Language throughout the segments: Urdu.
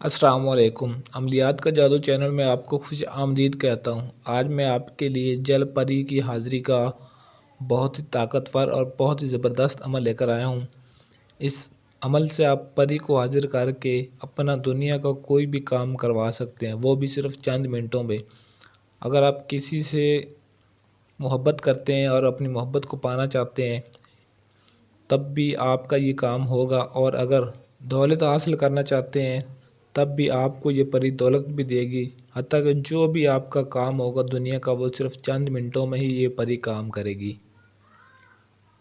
السلام علیکم۔ عملیات کا جادو چینل میں آپ کو خوش آمدید کہتا ہوں۔ آج میں آپ کے لیے جل پری کی حاضری کا بہت ہی طاقتور اور بہت ہی زبردست عمل لے کر آیا ہوں۔ اس عمل سے آپ پری کو حاضر کر کے اپنا دنیا کا کوئی بھی کام کروا سکتے ہیں، وہ بھی صرف چند منٹوں میں۔ اگر آپ کسی سے محبت کرتے ہیں اور اپنی محبت کو پانا چاہتے ہیں تب بھی آپ کا یہ کام ہوگا، اور اگر دولت حاصل کرنا چاہتے ہیں تب بھی آپ کو یہ پری دولت بھی دے گی۔ حتیٰ کہ جو بھی آپ کا کام ہوگا دنیا کا، وہ صرف چند منٹوں میں ہی یہ پری کام کرے گی۔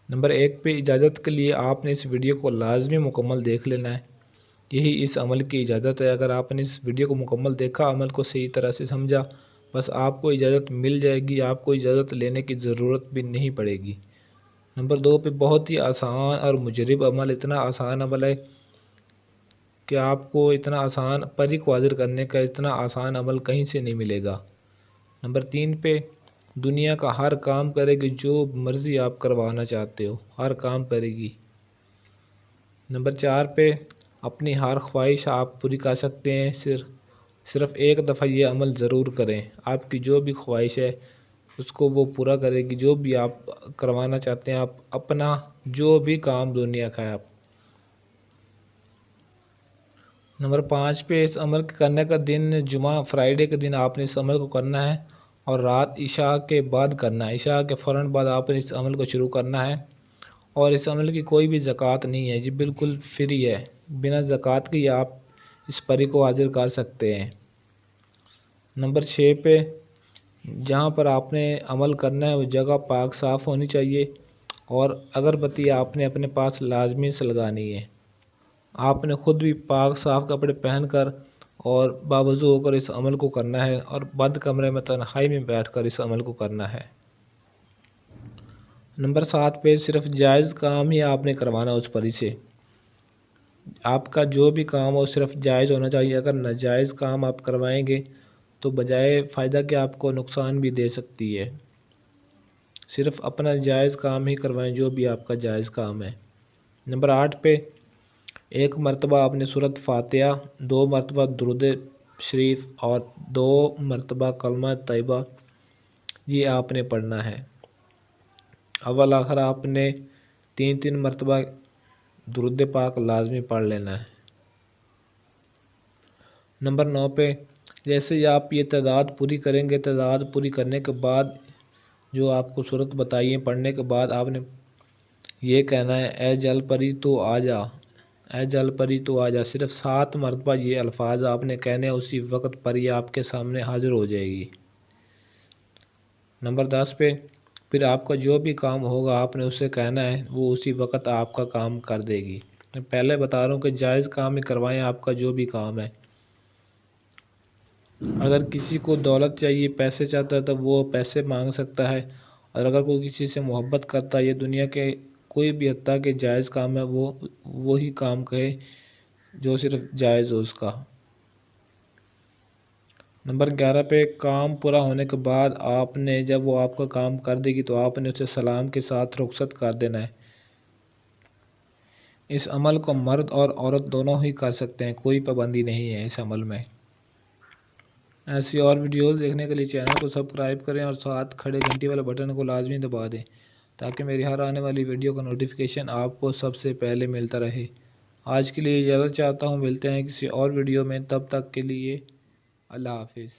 نمبر 1 پہ اجازت کے لیے آپ نے اس ویڈیو کو لازمی مکمل دیکھ لینا ہے۔ یہی اس عمل کی اجازت ہے۔ اگر آپ نے اس ویڈیو کو مکمل دیکھا، عمل کو صحیح طرح سے سمجھا، بس آپ کو اجازت مل جائے گی، آپ کو اجازت لینے کی ضرورت بھی نہیں پڑے گی۔ نمبر 2 پہ بہت ہی آسان اور مجرب عمل، اتنا آسان عمل ہے کہ آپ کو اتنا آسان پری کو حاضر کرنے کا اتنا آسان عمل کہیں سے نہیں ملے گا۔ نمبر 3 پہ دنیا کا ہر کام کرے گی، جو مرضی آپ کروانا چاہتے ہو ہر کام کرے گی۔ نمبر 4 پہ اپنی ہر خواہش آپ پوری کر سکتے ہیں، صرف ایک دفعہ یہ عمل ضرور کریں۔ آپ کی جو بھی خواہش ہے اس کو وہ پورا کرے گی، جو بھی آپ کروانا چاہتے ہیں، آپ اپنا جو بھی کام دنیا کا ہے آپ۔ نمبر 5 پہ اس عمل کے کرنے کا دن جمعہ فرائیڈے کے دن آپ نے اس عمل کو کرنا ہے، اور رات عشاء کے بعد کرنا ہے۔ عشاء کے فوراً بعد آپ نے اس عمل کو شروع کرنا ہے، اور اس عمل کی کوئی بھی زکوٰۃ نہیں ہے، یہ بالکل فری ہے۔ بنا زکوٰۃ کے آپ اس پری کو حاضر کر سکتے ہیں۔ نمبر 6 پہ جہاں پر آپ نے عمل کرنا ہے وہ جگہ پاک صاف ہونی چاہیے، اور اگربتی آپ نے اپنے پاس لازمی سلگانی ہے۔ آپ نے خود بھی پاک صاف کپڑے پہن کر اور باوضو ہو کر اس عمل کو کرنا ہے، اور بند کمرے میں تنہائی میں بیٹھ کر اس عمل کو کرنا ہے۔ نمبر 7 پہ صرف جائز کام ہی آپ نے کروانا اس پری سے۔ آپ کا جو بھی کام ہو صرف جائز ہونا چاہیے۔ اگر ناجائز کام آپ کروائیں گے تو بجائے فائدہ کہ آپ کو نقصان بھی دے سکتی ہے۔ صرف اپنا جائز کام ہی کروائیں، جو بھی آپ کا جائز کام ہے۔ نمبر 8 پہ 1 مرتبہ آپ نے سورۃ فاتحہ، 2 مرتبہ درود شریف اور 2 مرتبہ کلمہ طیبہ یہ آپ نے پڑھنا ہے۔ اول آخر آپ نے 3 مرتبہ درود پاک لازمی پڑھ لینا ہے۔ نمبر 9 پہ جیسے ہی آپ یہ تعداد پوری کریں گے، تعداد پوری کرنے کے بعد جو آپ کو صورت بتائی ہے پڑھنے کے بعد آپ نے یہ کہنا ہے، اے جل پری تو آ جا، اے جل پری تو آ جا۔ صرف 7 مرتبہ یہ الفاظ آپ نے کہنے ہیں، اسی وقت پری آپ کے سامنے حاضر ہو جائے گی۔ نمبر 10 پہ پھر آپ کا جو بھی کام ہوگا آپ نے اسے کہنا ہے، وہ اسی وقت آپ کا کام کر دے گی۔ میں پہلے بتا رہا ہوں کہ جائز کام ہی کروائیں آپ کا جو بھی کام ہے۔ اگر کسی کو دولت چاہیے، پیسے چاہتا ہے تو وہ پیسے مانگ سکتا ہے، اور اگر کوئی کسی سے محبت کرتا ہے یا دنیا کے کوئی بھی حتیٰ کہ جائز کام ہے وہ وہی کام کہے جو صرف جائز ہو اس کا۔ نمبر 11 پہ کام پورا ہونے کے بعد آپ نے جب وہ آپ کا کام کر دے گی تو آپ نے اسے سلام کے ساتھ رخصت کر دینا ہے۔ اس عمل کو مرد اور عورت دونوں ہی کر سکتے ہیں، کوئی پابندی نہیں ہے اس عمل میں۔ ایسی اور ویڈیوز دیکھنے کے لیے چینل کو سبسکرائب کریں اور ساتھ کھڑے گھنٹی والے بٹن کو لازمی دبا دیں تاکہ میری ہر آنے والی ویڈیو کا نوٹیفیکیشن آپ کو سب سے پہلے ملتا رہے۔ آج کے لیے اجازت چاہتا ہوں، ملتے ہیں کسی اور ویڈیو میں، تب تک کے لیے اللہ حافظ۔